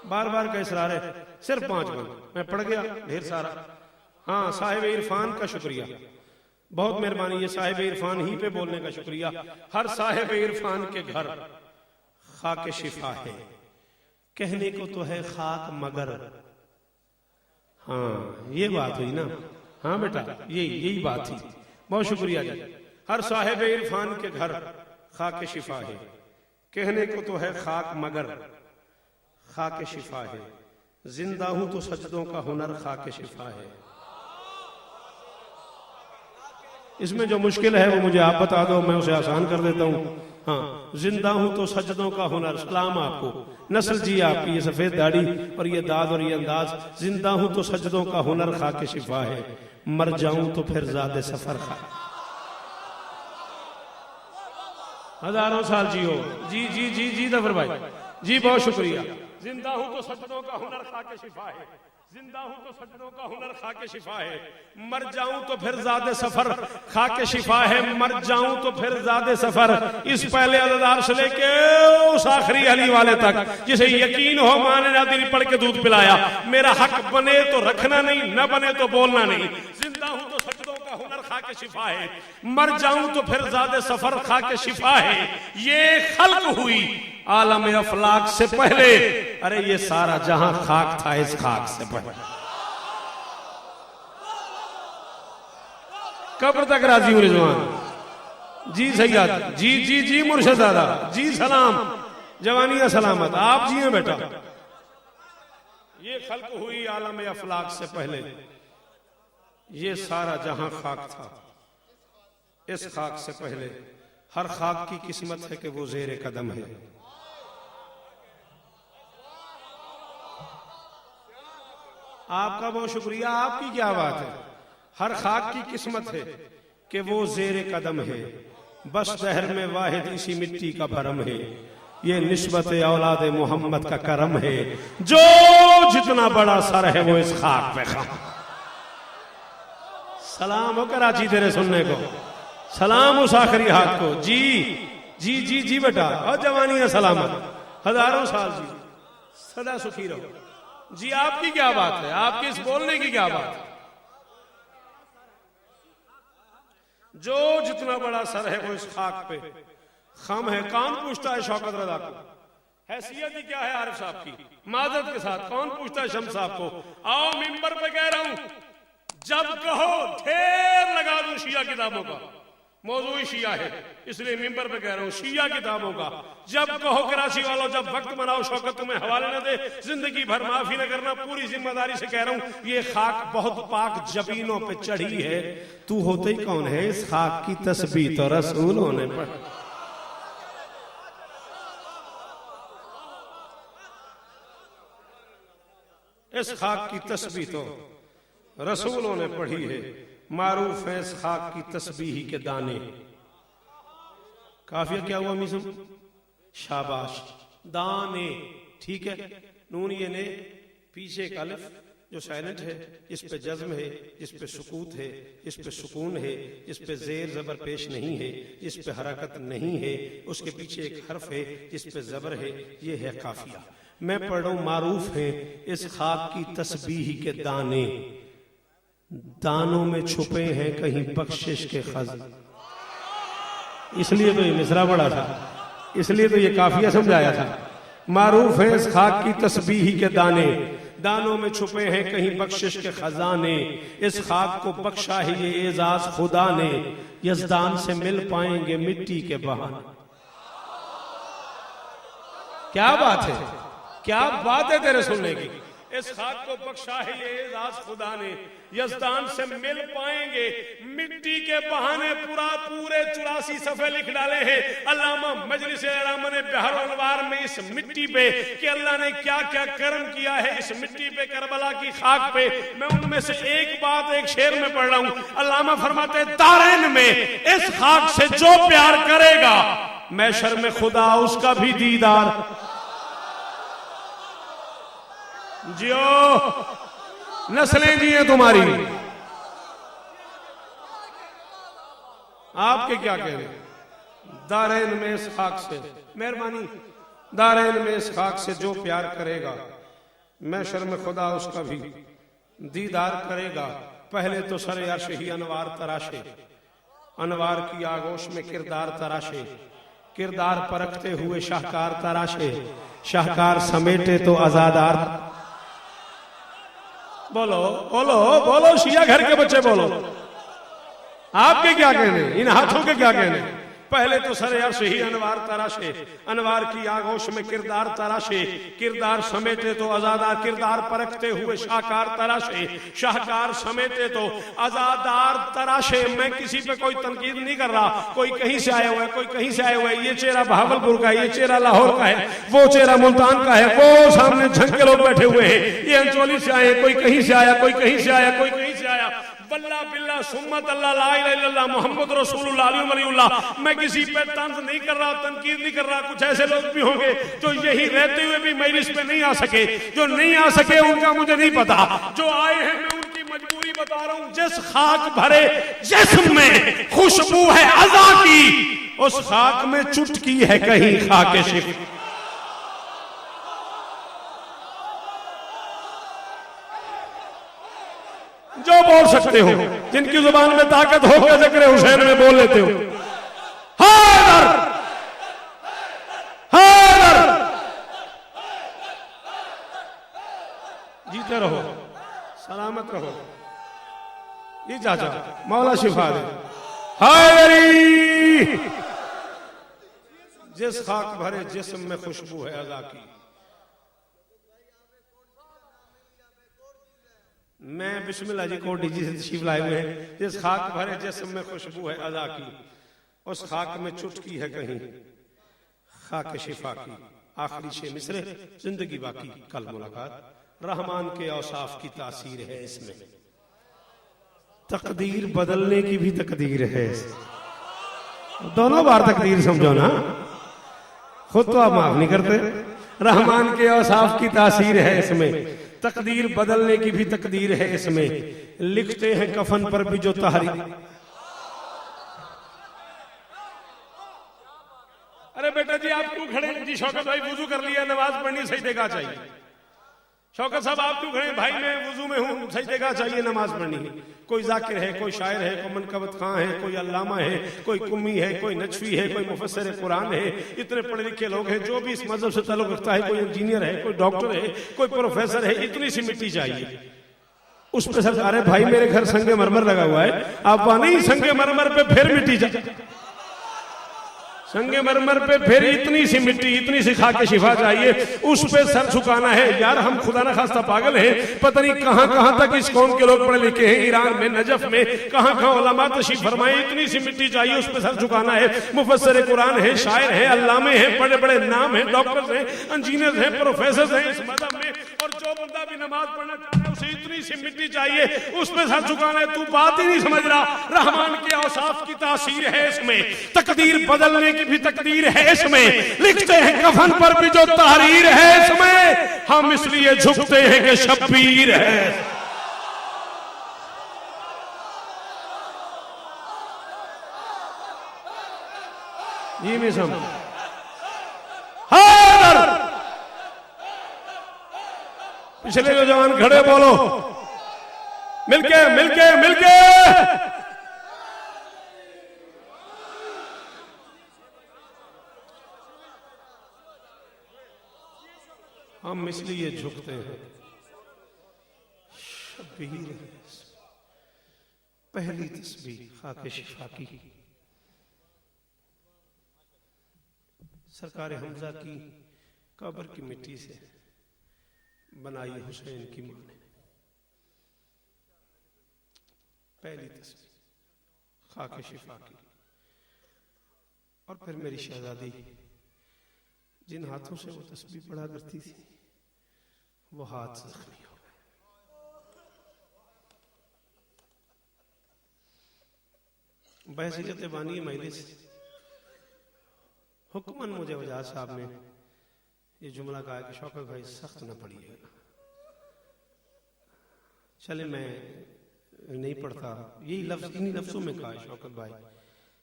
बार बार का इसरार है, सिर्फ 5 बंद मैं पढ़ गया ढेर सारा। हाँ, साहिब इरफान का शुक्रिया, बहुत मेहरबानी, ये साहिब इरफान ही पे बोलने का शुक्रिया। हर साहिब इरफान के घर खाक शिफा है, कहने को तो है खाक मगर। हाँ ये बात हुई ना, हाँ बेटा यही बात थी, बहुत शुक्रिया जी। हर साहिब इरफान के घर खाक शिफा है, कहने को तो है खाक मगर खाक शिफा है, जिंदा हूं तो सजदों का हुनर खाक शिफा है। इसमें जो मुश्किल है वो मुझे आप बता दो, मैं उसे आसान कर देता हूँ। हाँ, जिंदा हूं तो सजदों का हुनर, सलाम आपको, नस्ल जी आपकी, ये सफेद दाढ़ी और ये दाद और ये अंदाज। जिंदा हूं तो सजदों का हुनर खाके शिफा है, मर जाऊं तो फिर ज़ादे सफर खा। हजारों साल जियो जी जी जी जी जफर भाई जी, बहुत शुक्रिया। जिंदा हूं तो सजदों का हुनर खाके शिफा है, जिंदा हूं तो सजदों का हुनर खाके शिफा है, मर जाऊं तो फिर ज़ादे सफर खाके शिफा है, मर जाऊं तो फिर ज़ादे सफर। इस पहले अदादार से लेके उस आखिरी अली वाले तक जिसे यकीन हो माँ ने नादिरी पढ़ के दूध पिलाया, मेरा हक बने तो रखना नहीं, न बने तो बोलना नहीं। जिंदा हूं तो सजदों का हुनर खाके शिफा है, मर जाऊं तो फिर ज़ादे सफर खाके शिफा है। ये खल्क हुई आलम अफलाक से पहले, अरे ये सारा जहां खाक था इस खाक से पहले। कब्र तक राजी हूं रिजवान जी, सैयद जी जी जी, मुर्शदादा जी, सलाम, जवानिया सलामत, आप जी हैं बेटा। ये खल्क हुई आलम अफलाक से पहले, ये सारा जहां खाक था इस खाक से पहले। हर खाक की किस्मत है कि वो जेर कदम है। आपका बहुत शुक्रिया, आपकी क्या बात है। हर खाक की किस्मत है कि वो जेर कदम है, बस दहर में वाहिद इसी मिट्टी का भरम है। ये निस्बत औलाद मोहम्मद का करम है, जो जितना बड़ा सर है वो इस खाक पे खा। सलाम हो कराची तेरे सुनने को, सलाम उस आखिरी हाथ को जी जी जी जी बेटा, और जवानियां सलामत, हजारों साल जी, सदा सुखी रहो जी। आपकी क्या बात है, आपकी इस बोलने की क्या बात है। जो जितना बड़ा सर है वो इस खाक पे खम है। कौन पूछता है शौकत रजा को, हैसियत ही क्या है आरिफ साहब की, माजरत के साथ कौन पूछता है शम्स साहब को। आओ मिंबर पे कह रहा हूं, जब कहो ढेर लगा दूं शिया किताबों का, मौजू ही शिया है इसलिए मिंबर पे कह रहा हूं, शिया किताबों का। जब कहो कराची वालों, जब वक्त बनाओ शौकत तुम्हें हवाले न दे, जिंदगी भर माफी न करना, पूरी जिम्मेदारी से कह रहा हूं। ये खाक बहुत पाक जबीनों पे चढ़ी है, तू होते ही कौन है इस खाक की तस्बीह तो रसूल होने पर। इस खाक की तस्बीह तो रसूलों ने पढ़ी है, मारूफ है इस खाक की तस्बीह के दाने। काफिया क्या हुआ मिसम, शाबाश, दाने, ठीक है। नून ये ने पीछे एक अलिफ जो साइलेंट है, जिस पे जज्म है, जिस पे सुकूत है, जिस पे सुकून है, जिस पे जेर जबर पेश नहीं है, जिस पे हरकत नहीं है, उसके पीछे एक हर्फ है जिस पे जबर है, ये है काफिया। मैं पढ़ रहा हूं, मारूफ है इस खाक की तस्बीह के दाने, दानों में छुपे हैं कहीं बख्शिश के खज। इसलिए तो ये मिसरा बड़ा था, इसलिए तो ये काफिया समझाया था। मारूफ है इस खाक की तस्बीह के दाने, दानों में छुपे हैं कहीं बख्शिश के खजाने। इस खाक को बख्शा है ये एजाज खुदा ने, यजदान से मिल पाएंगे मिट्टी के बहाने। क्या बात है, क्या बात है तेरे सुनने की। इस खाक को बख्शा है ये एजाज खुदा ने, यजदान से मिल पाएंगे मिट्टी के बहाने। पूरे 84 सफ़े लिख डाले हैं अल्लामा मजलिस अलामा ने बहर अनवार में इस मिट्टी पे कि अल्लाह ने क्या क्या करम किया है इस मिट्टी पे, करबला की खाक पे। मैं उनमें से एक बात एक शेर में पढ़ रहा हूं। अल्लामा फरमाते दारैन में इस खाक से जो प्यार करेगा, मैशर में खुदा उसका भी दीदार। जियो नस्लें जी हैं तुम्हारी, आपके क्या कह रहे। दारैन में इस खाक से, मेहरबानी, दारैन में इस खाक से जो प्यार करेगा, मैं शर्म खुदा उसका भी दीदार करेगा। पहले तो सरे अर्श ही अनवार तराशे, अनवार की आगोश में किरदार तराशे, किरदार परखते हुए शाहकार तराशे, शाहकार समेटे तो आजादार। बोलो बोलो बोलो शिया घर के बच्चे बोलो, आपके क्या कहने, इन हाथों के क्या कहने। पहले तो सरे अर्श ही अनवार तराशे, अनवार की आगोश में किरदार तराशे, किरदार समेटे तो आजादार, किरदार परखते हुए शाहकार तराशे, शाहकार समेटे तो आजादार तराशे। मैं किसी पे कोई तनकीद नहीं कर रहा, कोई कहीं से आया हुआ है, कोई कहीं से आया हुआ है, ये चेहरा भावलपुर का है, ये चेहरा लाहौर का है, वो चेहरा मुल्तान का है, वो सामने झंग के लोग बैठे हुए हैं, ये अंचोली से आए, कोई कहीं से आया, कोई कहीं से आया, कोई कहीं से आया। वल्लाह बिल्लाह सुम्मत अल्लाह ला इलाहा इल्लल्लाह मोहम्मद रसूलुल्लाह अलैहि वसल्लम। मैं किसी पे तंज नहीं कर रहा, तनकीद नहीं कर रहा। कुछ ऐसे लोग भी होंगे जो यही रहते हुए भी मजलिस पे नहीं आ सके, जो नहीं आ सके उनका मुझे नहीं पता, जो आए हैं मैं उनकी मजबूरी बता रहा हूं। जिस खाक भरे जिस्म में खुशबू है अज़ा की, उस खाक में चुटकी है कहीं खाके शिफ। जो बोल सकते हो, जिनकी जुबान में ताकत हो के ज़िक्र हुसैन में बोल लेते हो, हैदर हैदर, जीते रहो, सलामत रहो। ये चाचा मौला शिफा दे। हैदरी जिस खाक भरे जिस्म में खुशबू है अज़ा की। मैं बिस्मिल्लाह जी को डीजी से तशरीफ लाए हुए हैं। जिस खाक भरे जिस्म में खुशबू है अज़ा की, उस खाक में चुटकी है कहीं खाक शिफा की। आखिरी छह मिसरे, जिंदगी बाकी कल मुलाकात। रहमान के औसाफ की तासीर है इसमें, तकदीर बदलने की भी तकदीर है। दोनों बार तकदीर समझो ना, खुद तो आप माफ नहीं करते। रहमान के औसाफ की तासीर है इसमें, तकदीर बदलने की भी तकदीर है इसमें। लिखते हैं कफन पर भी जो तहरीर। अरे बेटा जी आप क्यों खड़े? जी शौकत भाई वुजू कर लिया, नमाज पढ़नी, सजदे का चाहिए। शौकत साहब आप क्यों खड़े? भाई मैं वुजू में हूँ, सजदे का चाहिए, नमाज पढ़नी है। कोई जाकिर है, कोई शायर है, कोई मनकबत खां है, कोई अल्लामा है, कोई कुम्मी है, कोई नजफी है, कोई मुफस्सिर कुरान है। इतने पढ़े लिखे लोग हैं, जो भी इस मजहब से ताल्लुक रखता है, कोई इंजीनियर है, कोई डॉक्टर है, कोई प्रोफेसर है। इतनी सी मिट्टी चाहिए उस पे सरकार है। भाई मेरे घर संगे मरमर लगा हुआ है, आप वहां नहीं, संगे मरमर पे फिर मिट्टी चाहिए, संगे मरमर पे फिर इतनी सी मिट्टी, इतनी सी खाके शिफा चाहिए, उस पे सर झुकाना है। यार हम खुदा ना खास्ता पागल हैं, पता नहीं कहां कहां तक इस कौम के लोग पढ़े लिखे हैं। ईरान में, नजफ में, कहां कहां उलमा तशरीफ फरमाए, इतनी सी मिट्टी चाहिए, उस पे सर झुकाना है। मुफस्सिर कुरान है, शायर है, अल्लामे हैं, बड़े बड़े नाम हैं, डॉक्टर्स हैं, इंजीनियर्स हैं, प्रोफेसर हैं इस मजहब में। और जो बंदा भी नमाज पढ़ना चाहता है उसे इतनी सी मिट्टी चाहिए, उस पे सर झुकाना है। तू बात ही नहीं समझ रहा। रहमान के औसाफ की तासीर है इसमें, तकदीर बदलने की भी तकदीर है इसमें। लिखते हैं कफन पर भी जो तहरीर है इसमें, हम इसलिए झुकते हैं कि शब्बीर है। जी मैं समझ। पिछले जो जवान खड़े बोलो, मिलके मिलके मिलके। हम इसलिए झुकते हैं, शब्बीर पहली तस्बीह खाके शिफा की, सरकार हमजा की कब्र की मिट्टी से बनाई हुसैन की मां ने। पहली तस्बीह खाके शिफा की। और फिर मेरी शहजादी जिन हाथों से वो तस्बीह पढ़ा करती थी, वो हाथ जख्मी हो गए। बहसीयत बानी मजलिस हुक्मन मुझे वजाद साहब ने ये जुमला कहा कि शौकत भाई सख्त न पढ़िएगा। चले मैं नहीं पढ़ता, यही लफ्ज इन्हीं लफ्जों में कहा शौकत भाई,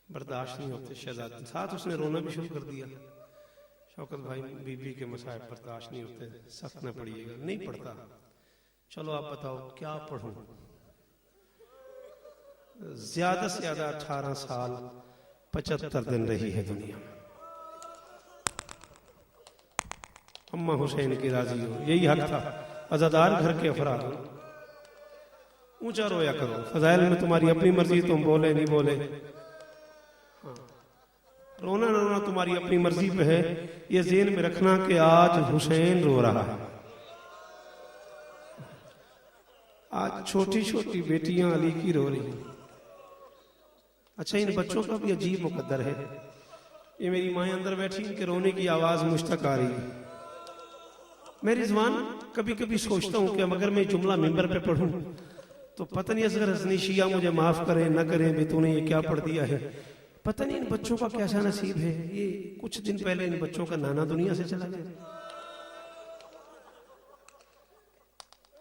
बर्दाश्त नहीं होते शहजाद। साथ उसने रोना भी शुरू कर दिया। शौकत भाई बीबी के मसाइब बर्दाश्त नहीं होते, सख्त न पड़िएगा। नहीं पढ़ता, चलो आप बताओ क्या पढ़ूं। ज्यादा से ज्यादा 18 साल 75 दिन रही है दुनिया में। अम्मा हुसैन की राजी हो, यही हक था। अजादार घर के अफराद हो, ऊंचा रोया करो। फजाइल में तुम्हारी अपनी मर्जी, तुम बोले नहीं बोले, हाँ। रोना ना रोना तुम्हारी अपनी मर्जी पे है। ये ज़हन में रखना कि आज हुसैन रो रहा है। आज छोटी छोटी बेटियां अली की रो रही हैं। अच्छा, इन बच्चों का भी अजीब मुकद्दर है। ये मेरी माएँ अंदर बैठी, इनके रोने की आवाज मुश्तक आ रही है। मैं रिजवान कभी कभी सोचता हूँ कि अगर मैं जुमला मिंबर पे पढ़ूं तो पता नहीं असगर हसनी शिया मुझे माफ करें न करें, भी तूने ये क्या पढ़ दिया है। पता नहीं इन बच्चों का कैसा नसीब है। ये कुछ दिन पहले इन बच्चों का नाना दुनिया से चला गया।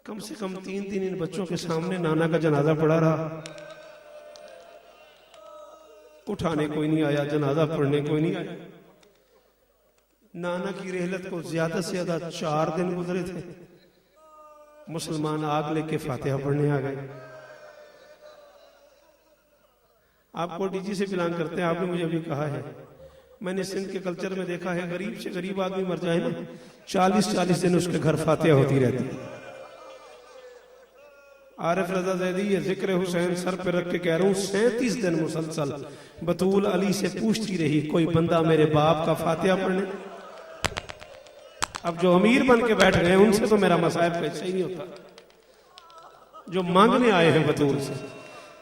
कम से कम 3 दिन इन बच्चों के सामने नाना का जनाजा पड़ा रहा। उठाने कोई नहीं आया, जनाजा पढ़ने कोई नहीं आया। नाना की रहलत को ज्यादा से ज्यादा 4 दिन गुजरे थे। मुसलमान आग लेके फातिहा पढ़ने आ गए। आपको डीजी से बिलोंग करते हैं, आपने मुझे अभी कहा है, मैंने सिंध के कल्चर में देखा है, गरीब से गरीब आदमी मर जाए ना, 40-40 दिन उसके घर फातिहा होती रहती है। आरिफ रजा जैदी ये जिक्र हुसैन सर पे रख के कह रहा हूँ, 37 दिन मुसलसल बतूल अली से पूछती रही, कोई बंदा मेरे बाप का फातिहा पढ़ने। अब जो अमीर बन के बैठ गए उनसे तो मेरा मसाइब कैसे ही नहीं होता। जो मांगने आए हैं बतूल से,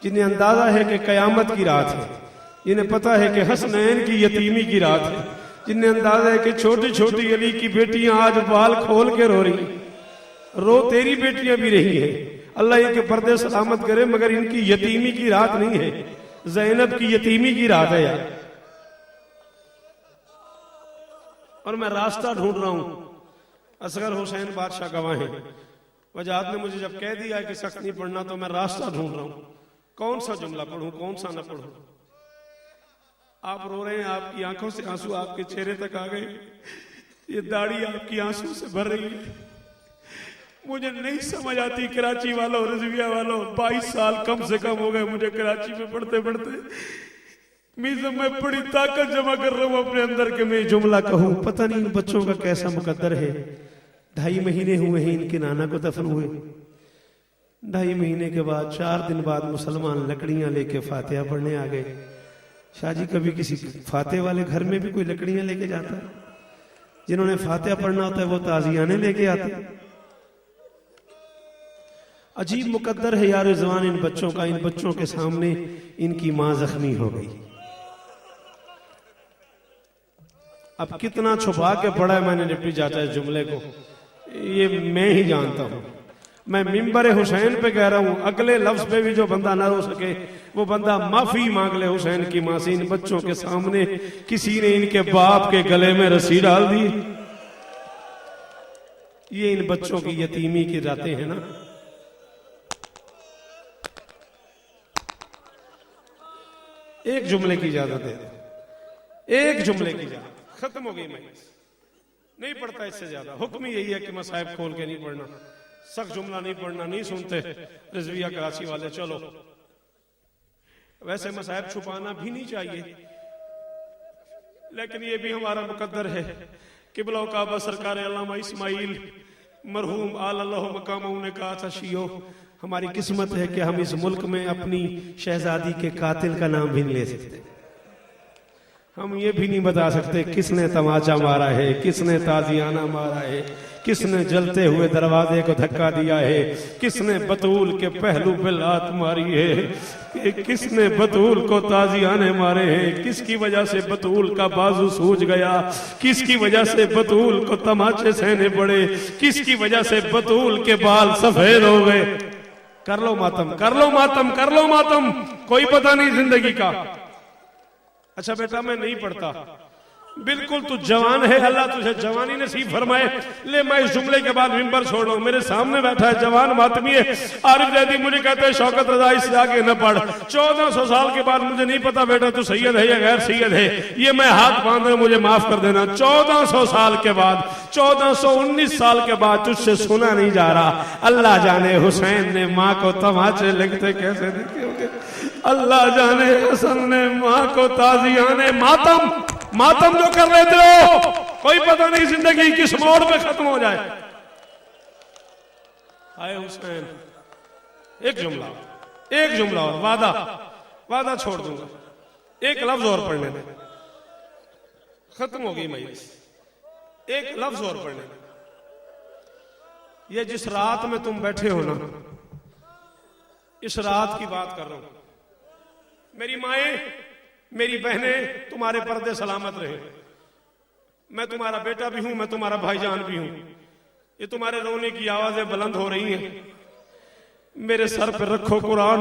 जिन्हें अंदाजा है कि कयामत की रात है, जिन्हें पता है कि हसनैन की यतीमी की रात है, जिन्हें अंदाजा है कि छोटी छोटी अली की बेटियां आज बाल खोल के रो रही, रो तेरी बेटियां भी रही है, अल्लाह इनके पर्दे सलामत करे, मगर इनकी यतीमी की रात नहीं है, ज़ैनब की यतीमी की रात है यार। और मैं रास्ता ढूंढ रहा हूं। असगर हुसैन बादशाह गवाह हैं। वजाहत ने मुझे जब कह दिया है कि सख्त नहीं पढ़ना, तो मैं रास्ता ढूंढ रहा हूं, कौन सा जुमला पढ़ूं, कौन सा ना पढ़ूं। आप रो रहे हैं, आपकी आंखों से आंसू आपके चेहरे तक आ गए, ये दाढ़ी आपकी आंसू से भर रही है। मुझे नहीं समझ आती, कराची वालों, रिजविया वालों, 22 साल कम से कम हो गए मुझे कराची में पढ़ते पढ़ते। मैं बड़ी ताकत जमा कर रहा हूं अपने अंदर के मैं जुमला कहूं। पता नहीं इन बच्चों का कैसा मुकद्दर है। 2.5 महीने हुए हैं इनके नाना को दफन हुए। 2.5 महीने के बाद 4 दिन बाद मुसलमान लकड़ियां लेके फातिहा पढ़ने आ गए। शाहजी, कभी किसी फातिहा वाले घर में भी कोई लकड़ियां लेके जाता है? जिन्होंने फातिहा पढ़ना होता है वो ताजियाने लेके आते। अजीब मुकद्दर है यार रिजवान इन बच्चों का। इन बच्चों के सामने इनकी मां जख्मी हो गई। अब कितना छुपा के पढ़ा है मैंने डिप्टी चाचा इस जुमले को, ये मैं ही जानता हूं। मैं मिंबर हुसैन पे कह रहा हूं, अगले लफ्ज पे भी जो बंदा ना रो सके वो बंदा माफी मांग ले हुसैन की मां से। इन बच्चों के सामने किसी ने इनके बाप के गले में रस्सी डाल दी। ये इन बच्चों की यतीमी की रातें हैं ना। एक जुमले की इजाजत दे दो, एक जुमले की इजाजत, खत्म हो गई। मैं नहीं पढ़ता इससे ज्यादा। हुक्म यही है कि मसाइब खोल के नहीं पढ़ना, सख्त जुमला नहीं पढ़ना। नहीं सुनते रिजविया कराची वाले, चलो। वैसे मसाइब छुपाना भी नहीं चाहिए, लेकिन ये भी हमारा मुकद्दर है। किबला काबा सरकार अल्लामा इस्माइल मरहूम आलल्लाहु मकामहू ने कहा था, शियो हमारी किस्मत है कि हम इस मुल्क में अपनी शहजादी के कातिल का नाम भी नहीं ले सकते। हम ये भी नहीं बता सकते किसने तमाचा मारा है, किसने ताजियाना मारा है, किसने जलते हुए दरवाजे को धक्का दिया है, किसने बतूल के पहलू पे लात मारी है, किसने बतूल को ताजियाने मारे हैं, किसकी वजह से बतूल का बाजू सूज गया, किसकी वजह से बतूल को तमाचे सहने पड़े, किसकी वजह से बतूल के बाल सफेद हो गए। कर लो मातम, कर लो मातम, कर लो मातम, कोई पता नहीं जिंदगी का। अच्छा बेटा मैं नहीं पढ़ता, बिल्कुल तू जवान है, अल्लाह तुझे जवानी नसीब फरमाए। ले मैं इस जुमले के बाद मिंबर छोड़ रहा हूं। मेरे सामने बैठा है जवान मातमी है, आरिफ जैदी, मुझे कहते हैं शौकत रजा इससे आगे न पढ़। 1400 साल के बाद मुझे नहीं पता बेटा तू सैयद है या गैर सैयद है, ये मैं हाथ बांध रहा, मुझे माफ कर देना। 1400 साल के बाद, 1419 साल के बाद तुझसे सुना नहीं जा रहा। अल्लाह जाने हुसैन ने माँ को तमाचे लिखते कैसे देखे होंगे, अल्लाह जाने हसन ने माँ को ताजियाने मातम जो कर लेते हो, कोई पता नहीं जिंदगी किस मोड़ पे खत्म हो जाए। आए हुसैन, एक जुमला और वादा छोड़ दूंगा, एक लफ्ज और पढ़ने दे, खत्म हो गई मजलिस। एक लफ्ज और पढ़ने दे। ये जिस रात में तुम बैठे हो ना, इस रात की बात कर रहा हूं। मेरी माएं, मेरी बहनें, तुम्हारे पर्दे सलामत रहे। मैं तुम्हारा बेटा भी हूं, मैं तुम्हारा भाईजान भी हूं। ये तुम्हारे रोने की आवाजें बुलंद हो रही हैं, मेरे सर पे रखो कुरान।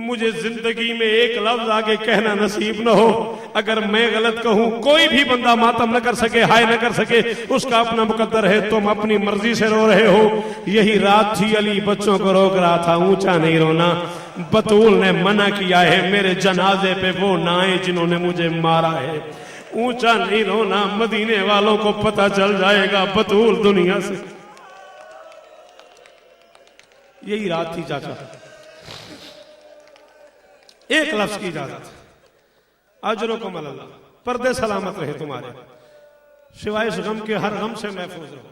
मुझे जिंदगी में एक लफ्ज आगे कहना नसीब न हो, अगर मैं गलत कहूं, कोई भी बंदा मातम न कर सके, हाय न कर सके, उसका अपना मुकद्दर है। तुम अपनी मर्जी से रो रहे हो। यही रात थी, अली बच्चों को रोक रहा था, ऊंचा नहीं रोना। बतूल ने मना किया है, मेरे जनाजे पे वो ना आए जिन्होंने मुझे मारा है। ऊंचा नहीं रोना, मदीने वालों को पता चल जाएगा बतूल दुनिया से। यही रात थी चाचा, एक लफ्ज की इजाजत। अजरो को मल्ला, पर्दे सलामत रहे तुम्हारे, सिवाय इस गम के हर गम से महफूज रहो।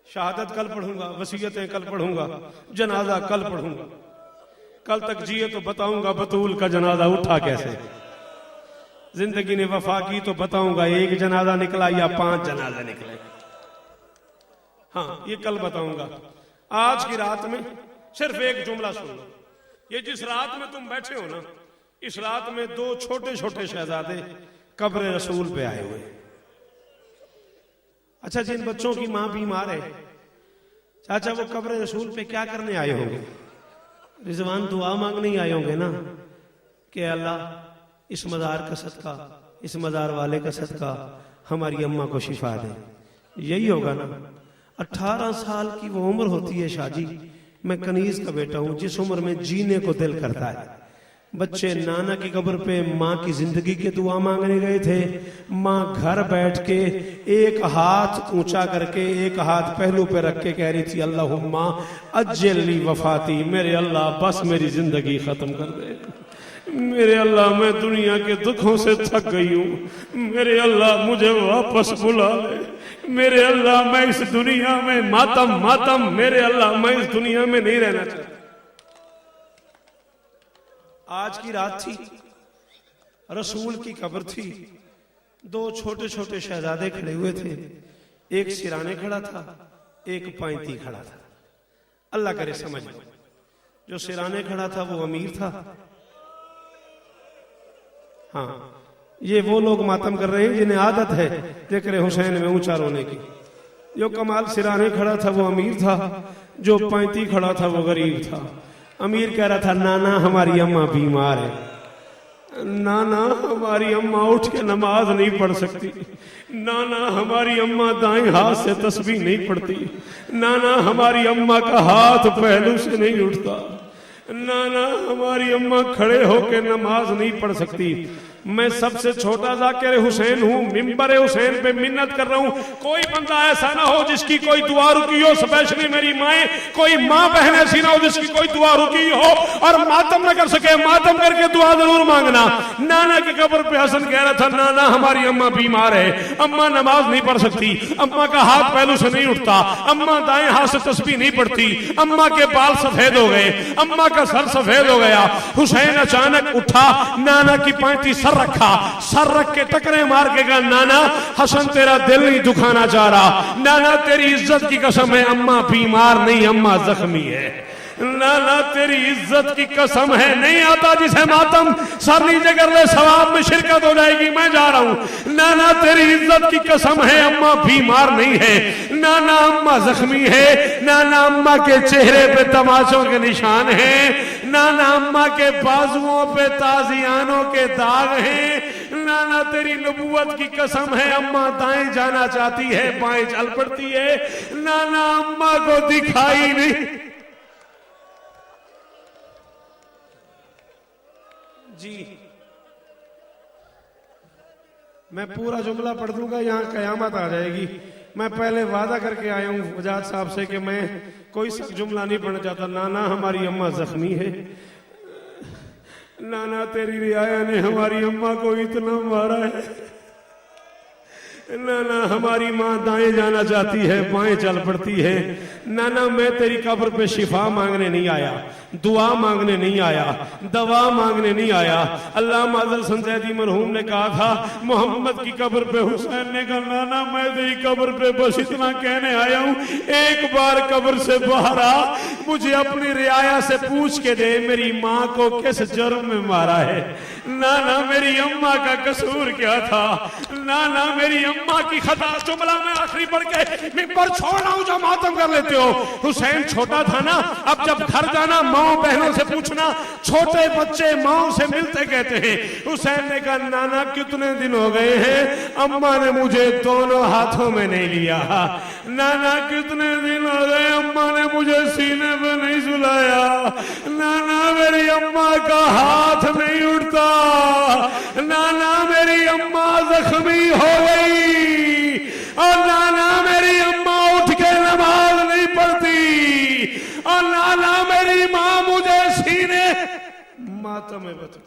शहादत कल पढ़ूंगा, वसीयतें कल पढ़ूंगा, जनाजा कल पढ़ूंगा। कल तक जिए तो बताऊंगा बतूल का जनाजा उठा कैसे। जिंदगी ने वफा की तो बताऊंगा एक जनाजा निकला या 5 जनाजे निकले। हाँ, ये कल बताऊंगा। आज की रात में सिर्फ एक जुमला सुन लो। ये जिस रात में तुम बैठे हो ना, इस रात में 2 छोटे छोटे शहजादे कब्र रसूल पे आए हुए। अच्छा, जिन बच्चों की मां बीमार है चाचा, वो कब्र रसूल पे क्या करने आए होंगे? रिजवान दुआ मांगने ही आए होंगे ना, कि अल्लाह इस मजार का सदका, इस मजार वाले का सदका हमारी अम्मा को शिफा दे। यही होगा ना। 18 साल की वो उम्र होती है शाजी। मैं कनीज का बेटा हूं, जिस उम्र में जीने को दिल करता है। बच्चे नाना की कब्र पे माँ की जिंदगी की दुआ मांगने गए थे। माँ घर बैठ के एक हाथ ऊंचा करके एक हाथ पहलू पे रख के कह रही थी, अल्लाहुम्मा अज्जली वफाती, मेरे अल्लाह बस मेरी जिंदगी खत्म कर दे। मेरे अल्लाह मैं दुनिया के दुखों से थक गई हूं। मेरे अल्लाह मुझे वापस बुला ले। मेरे अल्लाह मैं इस दुनिया में मातम, मेरे अल्लाह मैं इस दुनिया में नहीं रहना चाहता। आज की रात थी, रसूल की कब्र थी। 2 छोटे छोटे शहजादे खड़े हुए थे। एक सिराने खड़ा था, एक पैंती खड़ा था। अल्लाह करे समझ। जो सिराने खड़ा था वो अमीर था। हाँ, ये वो लोग मातम कर रहे हैं जिन्हें आदत है जिक्र हुसैन में ऊंचा रोने की। जो कमाल सिराने खड़ा था वो अमीर था, जो पैंती खड़ा था वो गरीब था। अमीर कह रहा था, नाना हमारी अम्मा बीमार है, नाना हमारी अम्मा उठ के नमाज नहीं पढ़ सकती, नाना हमारी अम्मा दाएं हाथ से तस्बीह नहीं पढ़ती, नाना हमारी अम्मा का हाथ पहलू से नहीं उठता, नाना हमारी अम्मा खड़े होके नमाज नहीं पढ़ सकती। मैं सबसे छोटा जाकिर हुसैन हूँ, मिंबर हुसैन पे मिन्नत कर रहा हूँ, कोई बंदा ऐसा ना हो जिसकी कोई दुआ रुकी हो, स्पेशली मेरी माएँ, कोई माँ बहन ऐसी ना हो जिसकी कोई दुआ रुकी हो और मातम न कर सके। मातम करके दुआ जरूर मांगना। नाना की कब्र पे हसन कह रहा था, नाना हमारी अम्मा बीमार है, अम्मा नमाज नहीं पढ़ सकती, अम्मा का हाथ पहलू से नहीं उठता, अम्मा दाएं हाथ से तस्बीह नहीं पढ़ती, अम्मा के बाल सफेद हो गए, अम्मा का सर सफेद हो गया। हुसैन अचानक उठा, नाना की पैंती सर रखा, सर रख के टकरे मार के कहा, नाना हसन तेरा दिल नहीं दुखाना चाह रहा, नाना तेरी इज्जत की कसम है अम्मा बीमार नहीं, अम्मा जख्मी है, नाना तेरी इज्जत की कसम है, नहीं आता जिसे मातम सर नीचे कर ले सवाब में शिरकत हो जाएगी, मैं जा रहा हूं। नाना तेरी इज्जत की कसम है अम्मा बीमार नहीं है, नाना अम्मा जख्मी है, नाना अम्मा के चेहरे पे तमाचों के निशान हैं, नाना अम्मा के बाजुओं पे ताजियानों के दाग हैं, नाना तेरी नबूवत की कसम है, अम्मा दाएं जाना चाहती है, बाएं चल पड़ती है। नाना अम्मा को दिखाई नहीं। जी मैं पूरा जुमला पढ़ दूंगा, यहाँ कयामत आ जाएगी। मैं पहले वादा करके आया हूँ वजाद साहब से कि मैं कोई सा जुमला नहीं पढ़ना चाहता। नाना हमारी अम्मा जख्मी है, नाना तेरी रियाया ने हमारी अम्मा को इतना मारा है, नाना हमारी माँ दाएं जाना चाहती है, बाएं चल पड़ती है। नाना मैं तेरी कब्र पे शिफा मांगने नहीं आया, दुआ मांगने नहीं आया, दवा मांगने नहीं आया। अल्लाह माजल संजैदी मरहूम ने कहा था मोहम्मद की कब्र पे, हुसैन ने कहा नाना मैं तेरी कब्र पे बस इतना कहने आया हूँ, एक बार कब्र से बाहर आ, मुझे अपनी रियाया से पूछ के दे मेरी माँ को किस जुर्म में मारा है। नाना मेरी अम्मा का कसूर क्या था, नाना मेरी अम्मा की खता। जुमला में आखिरी पढ़ के मिंबर छोड़ रहा हूं, जो मातम कर लेते हो। हुसैन छोटा था ना, अब जब घर जाना माओ बहनों से पूछना, छोटे बच्चे माओ से मिलते कहते हैं। हुसैन ने कहा नाना कितने दिन हो गए हैं अम्मा ने मुझे दोनों हाथों में नहीं लिया, नाना कितने दिन हो गए अम्मा ने मुझे सीने पे नहीं सुलाया, नाना मेरी अम्मा का हाथ नहीं उठता, नाना मेरी अम्मा जख्मी हो गई, और नाना मेरी अम्मा उठ के नमाज नहीं पढ़ती, और नाना मेरी माँ मुझे सीने मातम में बता।